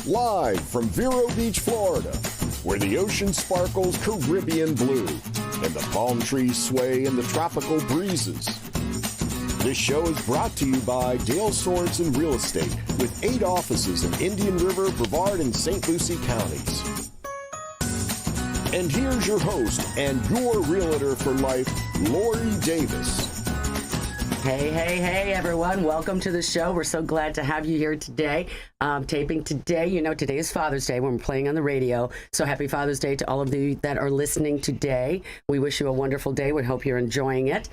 Live from Vero Beach, Florida, where the ocean sparkles Caribbean blue and the palm trees sway in the tropical breezes. This show is brought to you by Dale Sorensen Real Estate, with 8 offices in Indian River, Brevard, and St. Lucie counties. And here's your host and your realtor for life, Lori Davis. Hey, everyone. Welcome to the show. We're so glad to have you here today. Taping today. You know, today is Father's Day when we're playing on the radio. So happy Father's Day to all of you that are listening today. We wish you a wonderful day. We hope you're enjoying it.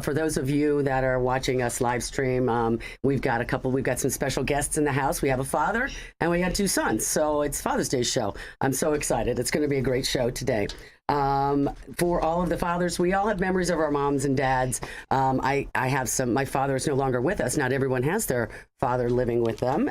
For those of you that are watching us live stream, we've got some special guests in the house. We have a father and we have 2 sons. So it's Father's Day show. I'm so excited. It's going to be a great show today. For all of the fathers, we all have memories of our moms and dads. I have some. My father is no longer with us. Not everyone has their father living with them,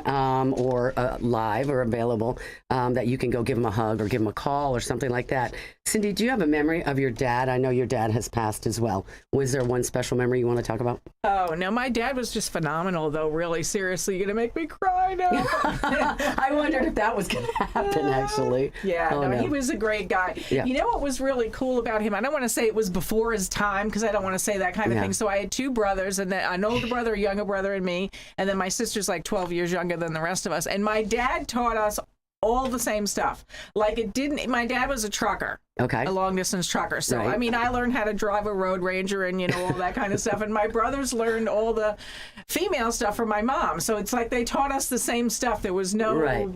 or live or available, that you can go give him a hug or give him a call or something like that. Cindy, do you have a memory of your dad? I know your dad has passed as well. Was there one special memory you want to talk about? Oh, no, my dad was just phenomenal, though. Really, seriously, you're going to make me cry now. I wondered if that was going to happen, actually. Yeah, no, he was a great guy. Yeah. You know what was really cool about him? I don't want to say it was before his time, because I don't want to say that kind of thing. So I had 2 brothers, and then an older brother, a younger brother, and me. And then my sister's like 12 years younger than the rest of us. And my dad taught us all the same stuff. Like, my dad was a trucker. Okay. A long distance trucker. So, Right. I mean, I learned how to drive a Road Ranger and, all that kind of stuff. And my brothers learned all the female stuff from my mom. So it's like they taught us the same stuff. There was no... Right.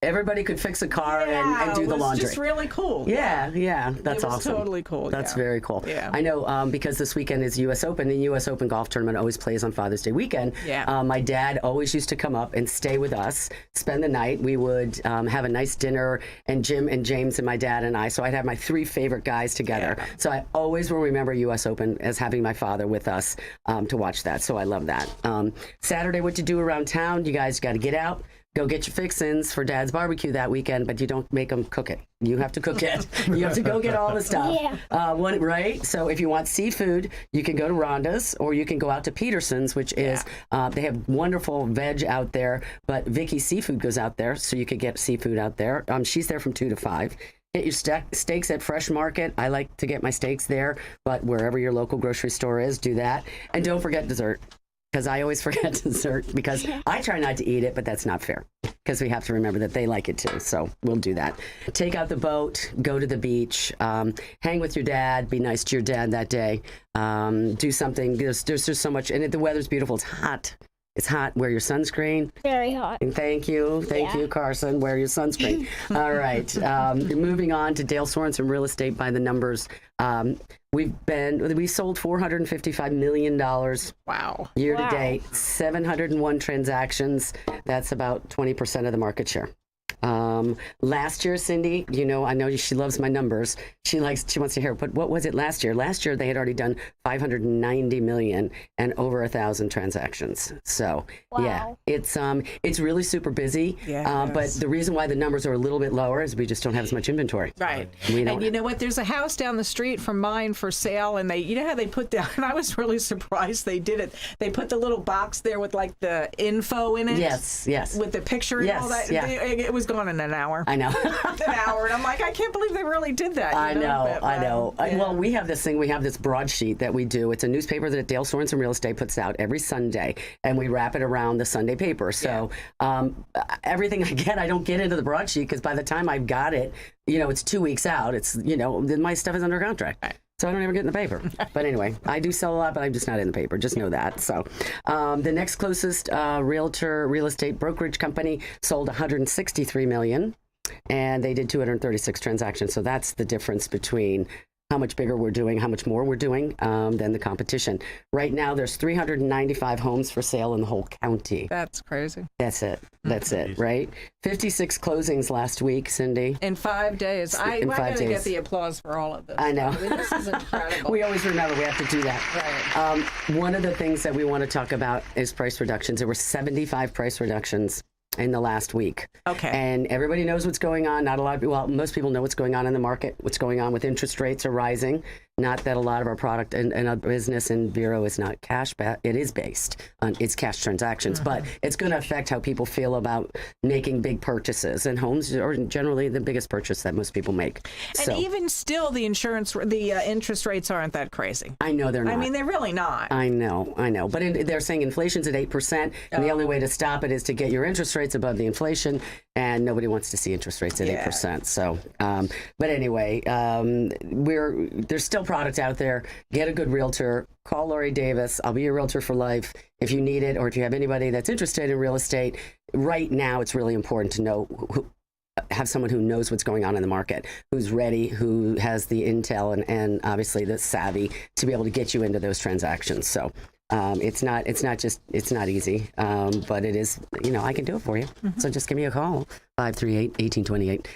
Everybody could fix a car and do the laundry. It was just really cool. Yeah, that's awesome. Totally cool. That's very cool. Yeah. I know, because this weekend is U.S. Open. The U.S. Open golf tournament always plays on Father's Day weekend. Yeah. My dad always used to come up and stay with us, spend the night. We would have a nice dinner, and Jim and James and my dad and I. So I'd have my 3 favorite guys together. Yeah. So I always will remember U.S. Open as having my father with us to watch that. So I love that. Saturday, what you do around town? You guys got to get out. Go get your fixins for Dad's barbecue that weekend, but you don't make them cook it. You have to cook it. You have to go get all the stuff. Yeah. Right? So if you want seafood, you can go to Rhonda's, or you can go out to Peterson's, which is, they have wonderful veg out there, but Vicky Seafood goes out there, so you could get seafood out there. She's there from 2 to 5. Get your steaks at Fresh Market. I like to get my steaks there, but wherever your local grocery store is, do that. And don't forget dessert. Because I always forget dessert, because I try not to eat it, but that's not fair, because we have to remember that they like it too. So we'll do that. Take out the boat, go to the beach, hang with your dad, be nice to your dad that day, do something. There's just so much, and the weather's beautiful. It's hot. It's hot. Wear your sunscreen. Very hot. And thank you, Carson. Wear your sunscreen. All right. Moving on to Dale Sorensen Real Estate by the numbers. We sold $455 million. Wow. Year to date, 701 transactions. That's about 20% of the market share. Last year, Cindy, I know she loves my numbers. She wants to hear, but what was it last year? Last year, they had already done 590 million and over 1,000 transactions. So it's really super busy. But the reason why the numbers are a little bit lower is we just don't have as much inventory. Right. And you know what? There's a house down the street from mine for sale, and you know how they put down, and I was really surprised they did it. They put the little box there with like the info in it. Yes. With the picture and all that. Yeah. It was gone in an hour. I know. An hour. And I'm like, I can't believe they really did that. I know. Yeah. Well, we have this thing. We have this broadsheet that we do. It's a newspaper that Dale Sorensen Real Estate puts out every Sunday, and we wrap it around the Sunday paper. So everything I get, I don't get into the broadsheet, because by the time I've got it, it's 2 weeks out. It's, then my stuff is under contract. Right. So I don't ever get in the paper. But anyway, I do sell a lot, but I'm just not in the paper. Just know that. So the next closest real estate brokerage company sold $163 million, and they did 236 transactions. So that's the difference between how much bigger we're doing, how much more we're doing than the competition. Right now, there's 395 homes for sale in the whole county. That's crazy. That's it, right? 56 closings last week, Cindy. In 5 days. I got to get the applause for all of this. I know. This is incredible. We always remember we have to do that. Right. One of the things that we want to talk about is price reductions. There were 75 price reductions in the last week. Okay. And everybody knows what's going on. Not a lot of people, most people know what's going on in the market. What's going on with interest rates are rising. Not that a lot of our product and our business in Vero is not cash back. It is based on it's cash transactions, but it's going to affect how people feel about making big purchases. And homes are generally the biggest purchase that most people make. And even still, the interest rates aren't that crazy. I know they're not. I mean, they're really not. I know. But they're saying inflation's at 8%, and the only way to stop it is to get your interest rates above the inflation, and nobody wants to see interest rates at 8%. So, but anyway, there's still product out there. Get a good realtor. Call Lori Davis. I'll be your realtor for life if you need it, or if you have anybody that's interested in real estate. Right now, it's really important to know have someone who knows what's going on in the market, who's ready, who has the intel and obviously the savvy to be able to get you into those transactions. So it's not easy, but it is, I can do it for you. So just give me a call, 538-1828.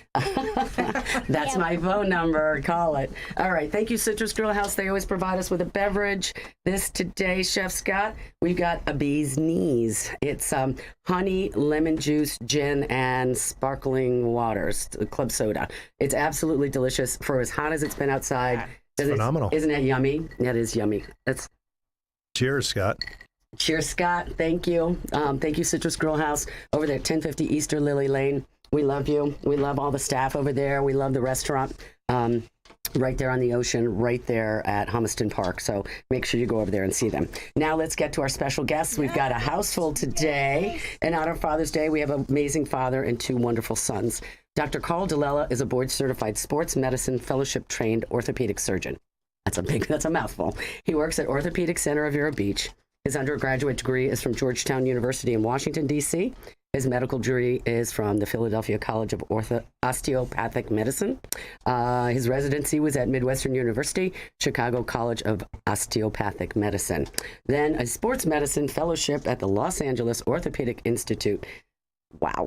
That's my phone number. Call it. All right. Thank you, Citrus Grill House. They always provide us with a beverage. Today, Chef Scott, we've got a bee's knees. It's honey, lemon juice, gin, and sparkling waters, club soda. It's absolutely delicious for as hot as it's been outside. It's phenomenal. Isn't it yummy? That is yummy. Cheers, Scott. Cheers, Scott. Thank you. Thank you, Citrus Grill House, over there at 1050 Easter Lily Lane. We love you. We love all the staff over there. We love the restaurant right there on the ocean, right there at Humiston Park. So make sure you go over there and see them. Now let's get to our special guests. We've got a house full today. And on our Father's Day, we have an amazing father and two wonderful sons. Dr. Carl DiLella is a board-certified sports medicine fellowship-trained orthopedic surgeon. That's a mouthful. He works at Orthopedic Center of Vero Beach. His undergraduate degree is from Georgetown University in Washington, D.C. His medical degree is from the Philadelphia College of Osteopathic Medicine. His residency was at Midwestern University, Chicago College of Osteopathic Medicine. Then a sports medicine fellowship at the Los Angeles Orthopedic Institute. Wow.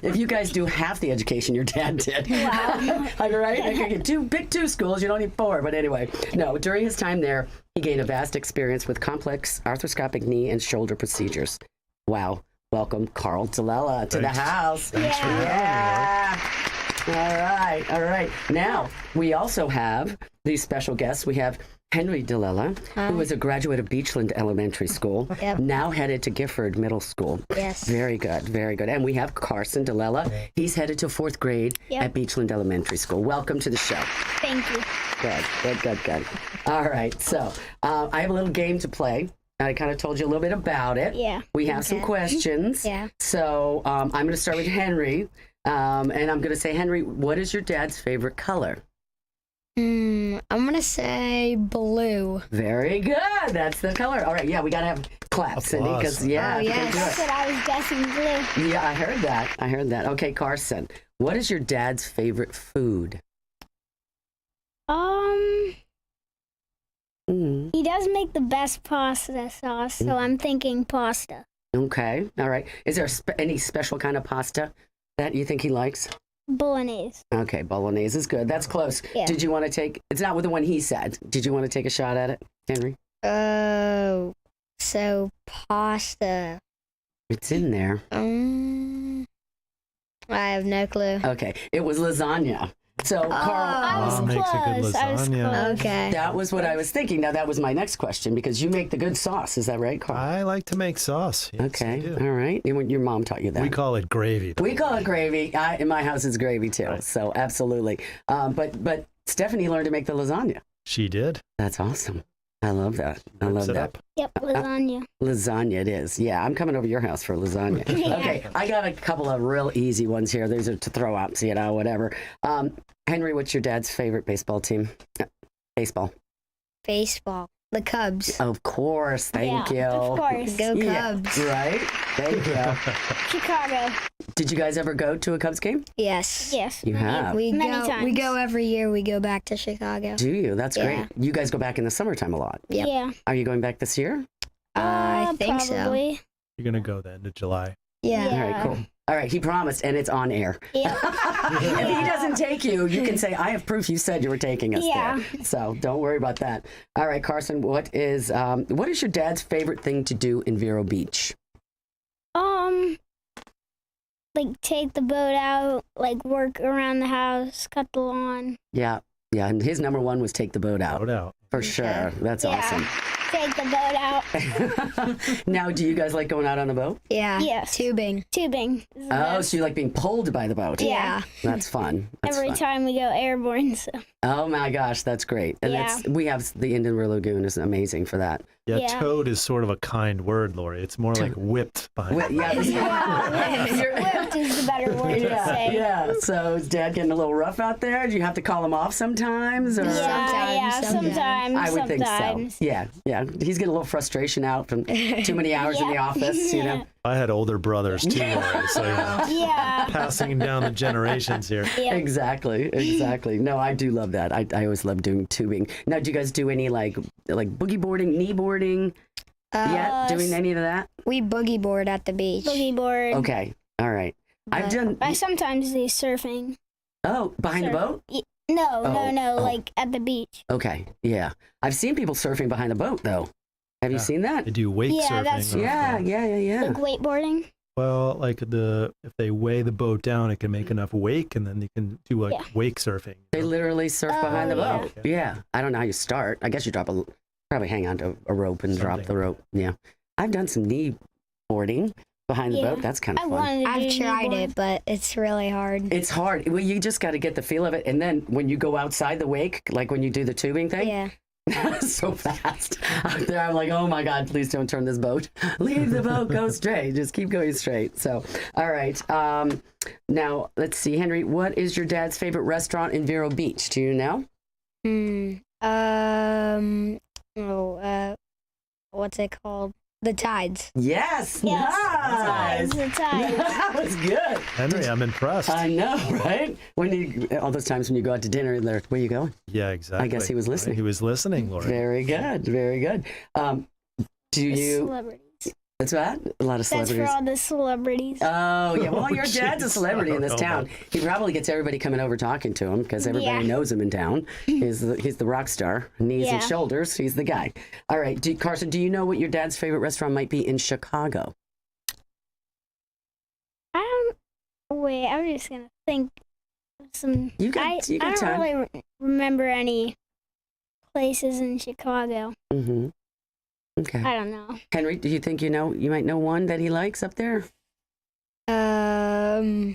If you guys do half the education your dad did. Wow. I'm right. I could pick two schools. You don't need four. But anyway, no, during his time there, he gained a vast experience with complex arthroscopic knee and shoulder procedures. Wow. Welcome, Carl DiLella, to the house. Thanks for having me. All right. Now, we also have these special guests. We have Henry DiLella, who is a graduate of Beachland Elementary School, now headed to Gifford Middle School. Yes. Very good, very good. And we have Carson DiLella. He's headed to 4th grade at Beachland Elementary School. Welcome to the show. Thank you. Good. All right, so I have a little game to play. I kind of told you a little bit about it. Yeah. We have some questions. Yeah. So I'm going to start with Henry, and I'm going to say, Henry, what is your dad's favorite color? I'm going to say blue. Very good. That's the color. All right. Yeah, we got to have claps, Cindy, because, That's what I was guessing, blue. Yeah, I heard that. Okay, Carson, what is your dad's favorite food? He does make the best pasta sauce, so I'm thinking pasta. Okay. All right. Is there any special kind of pasta that you think he likes? Bolognese. Okay, bolognese is good. That's close. Yeah. Did you want to take, it's not with the one he said. Did you want to take a shot at it, Henry? Oh, so pasta. It's in there. I have no clue. Okay, it was lasagna. So, Carl, I was makes a good close. I was lasagna. close. Okay. that was what I was thinking. Now, that was my next question, because you make the good sauce. Is that right, Carl? I like to make sauce. Yes, I Okay, do. all right. Your mom taught you that. We call it gravy. We call it gravy. In my house, it's gravy, too. Right. So, absolutely. But Stephanie learned to make the lasagna. She did. That's awesome. I love that. I love Whips it that. up. Yep, lasagna. Lasagna it is. Yeah, I'm coming over to your house for lasagna. Yeah. Okay, I got a couple of real easy ones here. These are to throw out, so whatever. Henry, what's your dad's favorite baseball team? Baseball. Baseball. The Cubs. Of course. Thank you. Of course. Go Yeah, Cubs. right? Thank you. Chicago. Did you guys ever go to a Cubs game? Yes. Yes. You have. We Many go. times. We go every year. We go back to Chicago. Do you? That's Yeah. great. You guys go back in the summertime a lot. Yep. Yeah. Are you going back this year? I think probably. You're going to go the end of July. so. Yeah. All right, cool. All right, he promised, and it's on air. Yeah. If he doesn't take you, you can say, I have proof you said you were taking us Yeah. there. So don't worry about that. All right, Carson, what is your dad's favorite thing to do in Vero Beach? Like take the boat out, like work around the house, cut the lawn. Yeah. Yeah, and his number one was take the boat out. Out out. For sure. That's awesome. Take the boat out. Now, do you guys like going out on the boat? Yeah. Yes. Tubing. Tubing. Oh, so you like being pulled by the boat? Yeah. That's fun. That's Every fun. time we go airborne. So. Oh my gosh, that's great. And Yeah. we have the Indian River Lagoon is amazing for that. Yeah, Yeah. toad is sort of a kind word, Lori. It's more like whipped behind. Yeah, Whipped is the better word to yeah, say. yeah. So is Dad getting a little rough out there? Do you have to call him off sometimes? Or? Sometimes. I would think so. Sometimes. Yeah, yeah. He's getting a little frustration out from too many hours in the office, you know. I had older brothers too, Lori. So Yeah. passing down the generations here. Yeah. Exactly. No, I do love that. I always love doing tubing. Now, do you guys do any like boogie boarding, knee boarding? Yet doing any of that? We boogie board at the beach. Boogie board. Okay, all right. I've But done. I sometimes do surfing. Oh, behind the boat? No, Oh. like at the beach. Okay, yeah. I've seen people surfing behind the boat though. Have you Yeah. seen that? They do wake Yeah, surfing. that's- Yeah. Like wakeboarding. Well, like if they weigh the boat down, it can make enough wake, and then they can do like Yeah. wake surfing. They literally surf behind the yeah. boat. Yeah. I don't know how you start. I guess you probably hang on to a rope and drop Something. the rope. Yeah. I've done some knee boarding behind the Yeah. boat. That's kind I of fun. wanted to I've do tried kneeboard. it, but it's really hard. It's hard. Well, you just got to get the feel of it. And then when you go outside the wake, like when you do the tubing thing, Yeah. so fast. Out there, I'm like, oh my God, please don't turn this boat. Leave the boat, go straight. Just keep going straight. So, all right. Now, let's see, Henry, what is your dad's favorite restaurant in Vero Beach? Do you know? What's it called? The Tides. Yes. Yes. Nice. The tides. That was good. Henry, I'm impressed. I know, right? All those times when you go out to dinner, they're, where you going? Yeah, exactly. I guess he was listening. He was listening, Lori. Very good. Very good. Do you? Celebrities. That's what? A lot of That's celebrities. for all the celebrities. Oh, yeah. Well, your dad's a jeez. celebrity in this I don't know town. He probably gets everybody coming over talking to him because everybody Yeah. knows him in town. He's the rock star. Knees and Yeah. shoulders. He's the guy. All right. Carson, do you know what your dad's favorite restaurant might be in Chicago? Wait, I'm just gonna think of some. You got I don't time. really remember any places in Chicago. Mm-hmm. Okay. I don't know. Henry, do you think you might know one that he likes up there? No.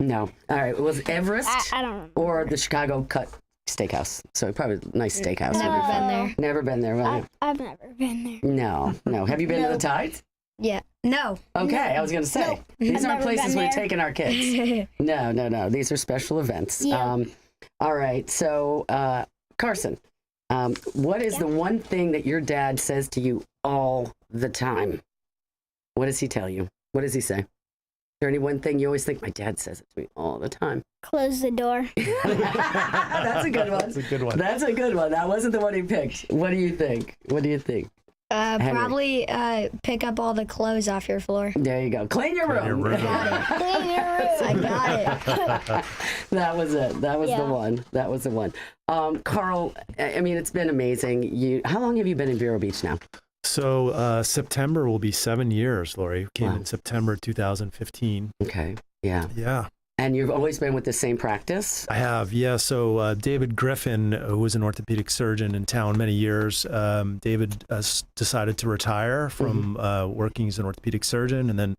No. All right. Was it Everest I don't remember. or the Chicago Cut Steakhouse? So probably nice steakhouse. Never No. been there. Never been there. Well, I've never been there. no. Have you been to the Tides? Yeah. No. Okay, I was going to say. These I've aren't never places been we're there. taking our kids. No. These are special events. Yeah. All right. So, Carson, what is the one thing that your dad says to you all the time? What does he tell you? What does he say? Is there any one thing you always think, my dad says it to me all the time? Close the door. That's a good one. That's a good one. That's a good one. That wasn't the one he picked. What do you think? Henry. Probably pick up all the clothes off your floor. There you go. Clean your room. Clean your room. I got it. That was it. That was the one. Carl, I mean, it's been amazing. How long have you been in Vero Beach now? So September will be 7 years, Lori. Came Wow. in September 2015. Okay. Yeah. Yeah. And you've always been with the same practice? I have, yeah. So David Griffin, who was an orthopedic surgeon in town many years, David decided to retire from working as an orthopedic surgeon. And then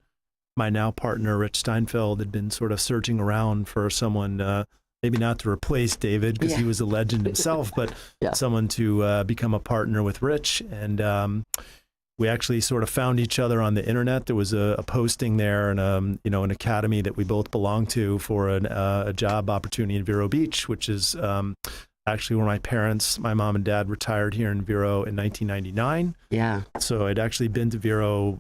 my now partner, Rich Steinfeld, had been sort of searching around for someone, maybe not to replace David because he was a legend himself, but someone to become a partner with Rich. And we actually sort of found each other on the internet. There was a posting there and an academy that we both belong to for a job opportunity in Vero Beach, which is actually where my mom and dad retired here in Vero in 1999. Yeah. So I'd actually been to Vero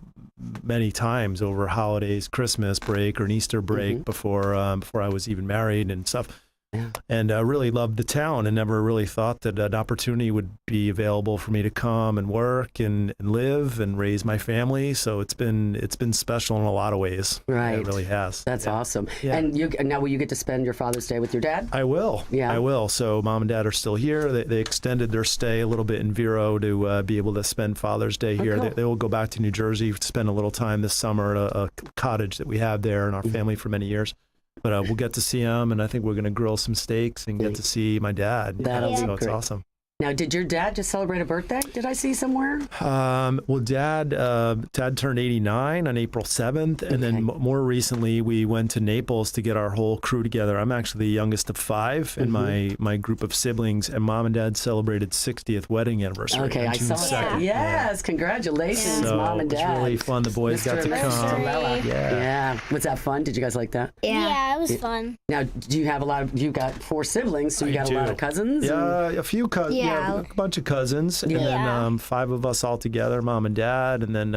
many times over holidays, Christmas break or an Easter break before I was even married and stuff. Yeah. And really loved the town and never really thought that an opportunity would be available for me to come and work and live and raise my family. So it's been special in a lot of ways. Right. Yeah, it really has. That's awesome. Yeah. And now will you get to spend your Father's Day with your dad? I will. Yeah. I will. So mom and dad are still here. They extended their stay a little bit in Vero to be able to spend Father's Day here. cool. They will go back to New Jersey to spend a little time this summer at a cottage that we have there in our family for many years. but we'll get to see him, and I think we're going to grill some steaks and get to see my dad. That'll be so it's great. awesome. Now, did your dad just celebrate a birthday? Did I see somewhere? Well, Dad turned 89 on April 7th, and then more recently we went to Naples to get our whole crew together. I'm actually the youngest of 5 in my group of siblings, and Mom and Dad celebrated 60th wedding anniversary. Okay, on I June saw 2nd. that. Yes, congratulations, So Mom and it was Dad. really fun. The boys got to Mr. and come. Mrs. Lella. Yeah. Yeah. Was that fun? Did you guys like that? Yeah, it was fun. Now, do you have you got 4 siblings, so you got a lot do. of cousins? Yeah, a few cousins. Yeah. A bunch of cousins, and then 5 of us all together, Mom and Dad, and then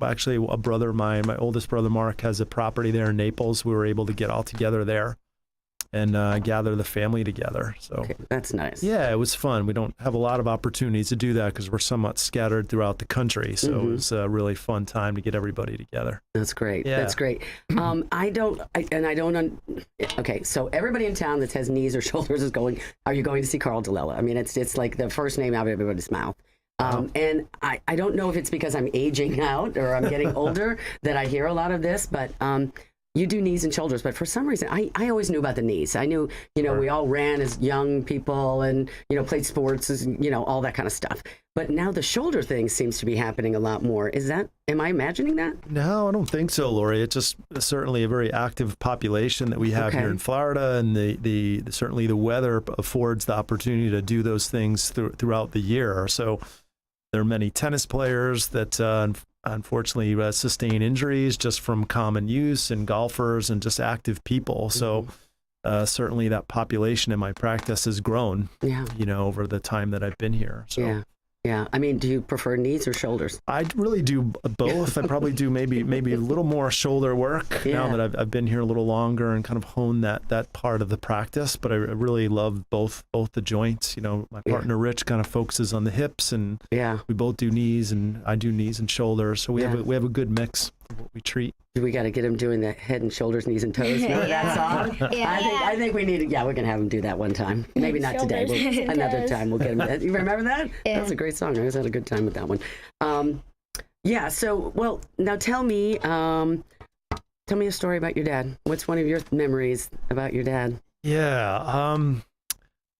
actually a brother of mine, my oldest brother Mark, has a property there in Naples. We were able to get all together there and gather the family together. So Okay, that's nice. yeah, it was fun. We don't have a lot of opportunities to do that because we're somewhat scattered throughout the country. So it was a really fun time to get everybody together. That's great. Yeah. That's great. Okay, so everybody in town that has knees or shoulders is going, are you going to see Carl DeLella? I mean, it's like the first name out of everybody's mouth. And I don't know if it's because I'm aging out or I'm getting older that I hear a lot of this, but you do knees and shoulders. But for some reason, I always knew about the knees. I knew, we all ran as young people and, played sports, all that kind of stuff. But now the shoulder thing seems to be happening a lot more. Am I imagining that? No, I don't think so, Lori. It's just certainly a very active population that we have here in Florida, and the certainly the weather affords the opportunity to do those things throughout the year. So there are many tennis players that unfortunately sustain injuries just from common use, and golfers and just active people. So certainly that population in my practice has grown, over the time that I've been here. So. Yeah. I mean, do you prefer knees or shoulders? I really do both. I probably do maybe a little more shoulder work now that I've been here a little longer and kind of honed that part of the practice. But I really love both the joints. My partner Rich kind of focuses on the hips, and we both do knees, and I do knees and shoulders. So we have a good mix of what we treat. We got to get him doing the head and shoulders, knees and toes. Remember that song? I think we need to. Yeah, we're gonna have him do that one time. Maybe not today. But another time we'll get him. You remember that? Yeah. That was a great song. I always had a good time with that one. So now tell me a story about your dad. What's one of your memories about your dad? Yeah.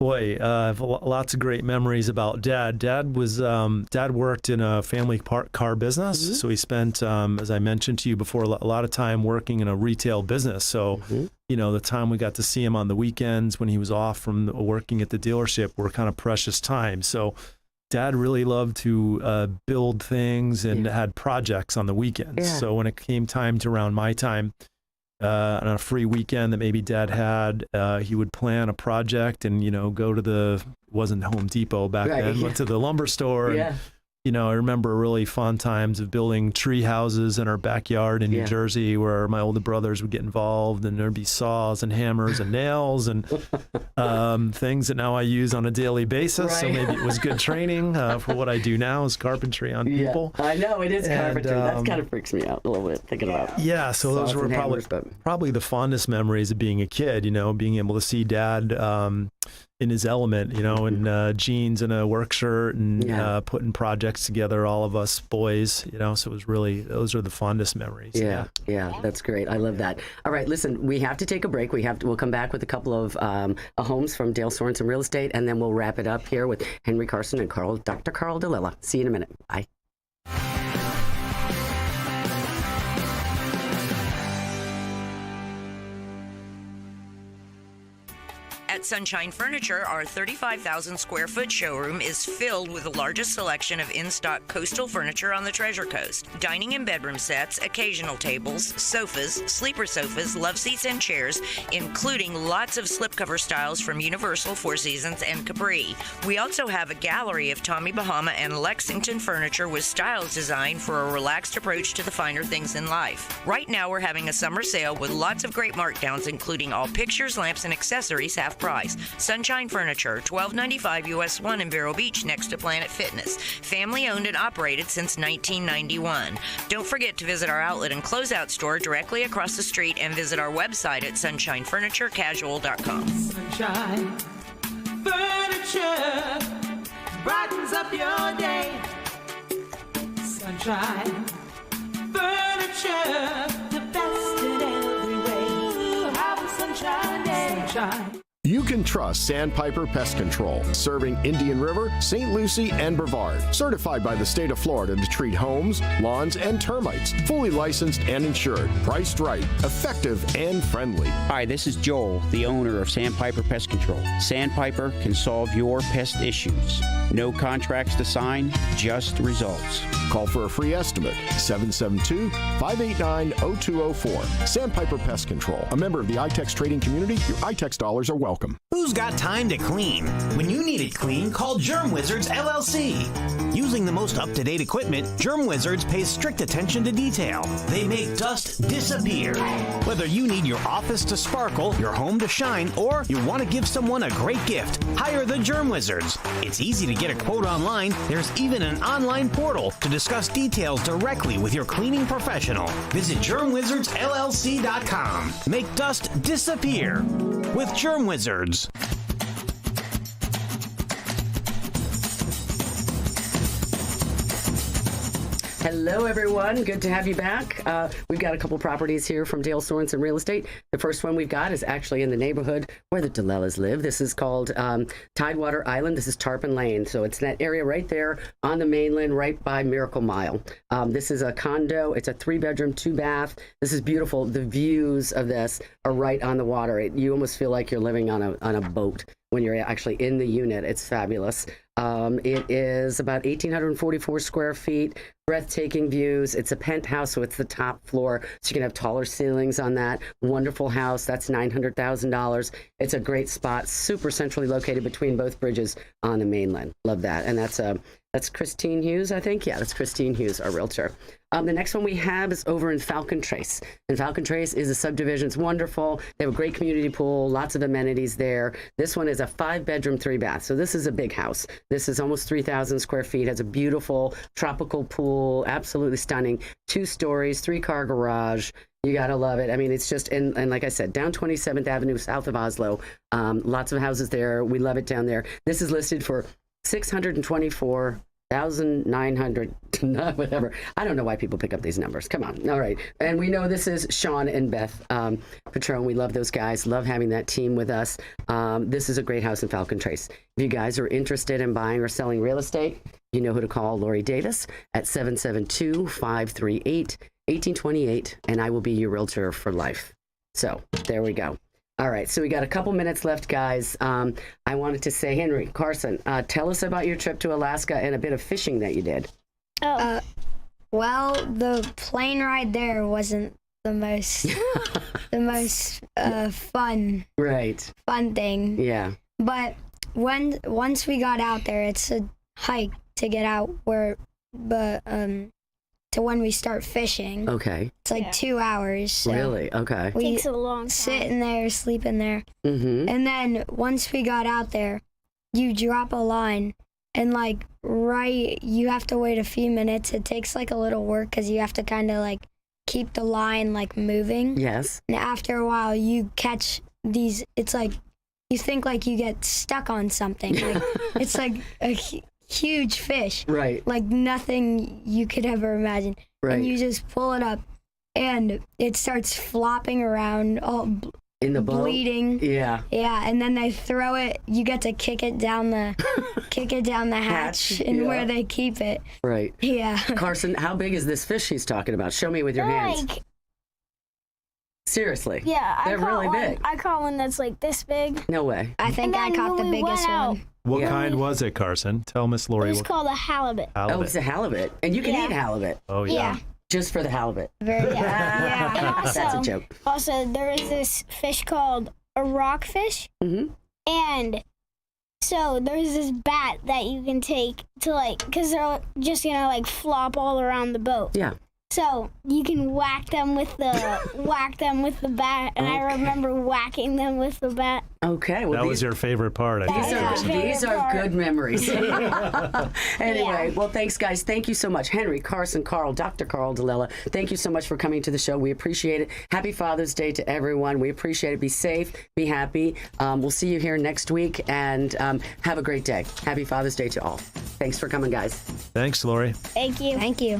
Boy, I have lots of great memories about Dad. Dad worked in a family car business, so he spent, as I mentioned to you before, a lot of time working in a retail business. So, the time we got to see him on the weekends when he was off from working at the dealership were kind of precious time. So, Dad really loved to build things and had projects on the weekends. Yeah. So when it came time to around my time, on a free weekend that maybe Dad had, he would plan a project and, go to it wasn't Home Depot back then, but to the lumber store. And, I remember really fun times of building tree houses in our backyard in New Jersey where my older brothers would get involved, and there'd be saws and hammers and nails and things that now I use on a daily basis. So maybe it was good training for what I do now is carpentry on people. I know, it is carpentry. That kind of freaks me out a little bit thinking about so those were probably the fondest memories of being a kid, being able to see Dad in his element, in jeans and a work shirt and putting projects together, all of us boys, so it was really, those are the fondest memories. Yeah, that's great. I love that. All right, listen, we have to take a break. We'll come back with a couple of homes from Dale Sorensen Real Estate, and then we'll wrap it up here with Henry Carson and Dr. Carl DeLilla. See you in a minute. Bye. At Sunshine Furniture, our 35,000 square foot showroom is filled with the largest selection of in-stock coastal furniture on the Treasure Coast. Dining and bedroom sets, occasional tables, sofas, sleeper sofas, love seats, and chairs, including lots of slipcover styles from Universal, Four Seasons, and Capri. We also have a gallery of Tommy Bahama and Lexington furniture with styles designed for a relaxed approach to the finer things in life. Right now, we're having a summer sale with lots of great markdowns, including all pictures, lamps, and accessories half price. Sunshine Furniture, 1295 US 1 in Vero Beach next to Planet Fitness. Family owned and operated since 1991. Don't forget to visit our outlet and closeout store directly across the street and visit our website at sunshinefurniturecasual.com. Sunshine Furniture brightens up your day. Sunshine Furniture, the best in every way. Have some sunshine. You can trust Sandpiper Pest Control, serving Indian River, St. Lucie, and Brevard. Certified by the state of Florida to treat homes, lawns, and termites. Fully licensed and insured. Priced right, effective, and friendly. Hi, this is Joel, the owner of Sandpiper Pest Control. Sandpiper can solve your pest issues. No contracts to sign, just results. Call for a free estimate, 772-589-0204. Sandpiper Pest Control, a member of the iTex trading community. Your iTex dollars are welcome. Who's got time to clean? When you need it clean, call Germ Wizards LLC. Using the most up-to-date equipment, Germ Wizards pays strict attention to detail. They make dust disappear. Whether you need your office to sparkle, your home to shine, or you want to give someone a great gift, hire the Germ Wizards. It's easy to get a quote online. There's even an online portal to discuss details directly with your cleaning professional. Visit GermWizardsLLC.com. Make dust disappear with Germ Wizards. Hello, everyone. Good to have you back. We've got a couple properties here from Dale Sorensen Real Estate. The first one we've got is actually in the neighborhood where the DeLellas live. This is called Tidewater Island. This is Tarpon Lane. So it's that area right there on the mainland, right by Miracle Mile. This is a condo. It's a 3-bedroom, 2-bath. This is beautiful. The views of this are right on the water. You almost feel like you're living on a boat when you're actually in the unit. It's fabulous. It is about 1,844 square feet, breathtaking views. It's a penthouse, so it's the top floor, so you can have taller ceilings on that. Wonderful house. That's $900,000. It's a great spot, super centrally located between both bridges on the mainland. Love that. And that's Christine Hughes, I think. Yeah, that's Christine Hughes, our realtor. The next one we have is over in Falcon Trace. And Falcon Trace is a subdivision. It's wonderful. They have a great community pool, lots of amenities there. This one is a 5-bedroom, 3-bath. So this is a big house. This is almost 3,000 square feet, has a beautiful tropical pool, absolutely stunning. 2 stories, 3-car garage. You got to love it. I mean, it's just, and like I said, down 27th Avenue, south of Oslo. Lots of houses there. We love it down there. This is listed for $624,900, whatever. I don't know why people pick up these numbers. Come on. All right. And we know this is Sean and Beth Patron. We love those guys. Love having that team with us. This is a great house in Falcon Trace. If you guys are interested in buying or selling real estate, you know who to call, Lori Davis at 772-538-1828, and I will be your realtor for life. So there we go. All right, so we got a couple minutes left, guys. I wanted to say, Henry Carson, tell us about your trip to Alaska and a bit of fishing that you did. Well, the plane ride there wasn't the most fun thing. Yeah. But once we got out there, it's a hike to get out to when we start fishing. Okay. It's like 2 hours. So really? Okay. We takes a long time. sit in there, sleep in there. Mm-hmm. And then once we got out there, you drop a line and you have to wait a few minutes. It takes a little work because you have to kind of keep the line moving. Yes. And after a while you catch these, it's you think you get stuck on something. It's a huge fish. Right. Like nothing you could ever imagine. Right. And you just pull it up and it starts flopping around all in the boat? bleeding. Yeah. Yeah, and then they throw it, you get to kick it down the hatch and yeah. where they keep it. Right. Yeah. Carson, how big is this fish he's talking about? Show me with your hands. Seriously. Yeah, They're really big. I caught one that's this big. No way. I think I caught the biggest one. What kind was it, Carson? Tell Miss Lori. It's called a halibut. Oh, it's a halibut. And you can eat halibut. Oh, yeah. Just for the halibut. Very Yeah. And also, That's a joke. Also, there is this fish called a rockfish. Mm-hmm. And so there's this bat that you can take to because they're just gonna flop all around the boat. Yeah. So you can whack them with the bat, and I remember whacking them with the bat. Okay, well that was your favorite part, I These guess. are good memories. Anyway, well, thanks, guys. Thank you so much, Henry, Carson, Carl, Dr. Carl DeLella. Thank you so much for coming to the show. We appreciate it. Happy Father's Day to everyone. We appreciate it. Be safe. Be happy. We'll see you here next week, and have a great day. Happy Father's Day to all. Thanks for coming, guys. Thanks, Lori. Thank you. Thank you.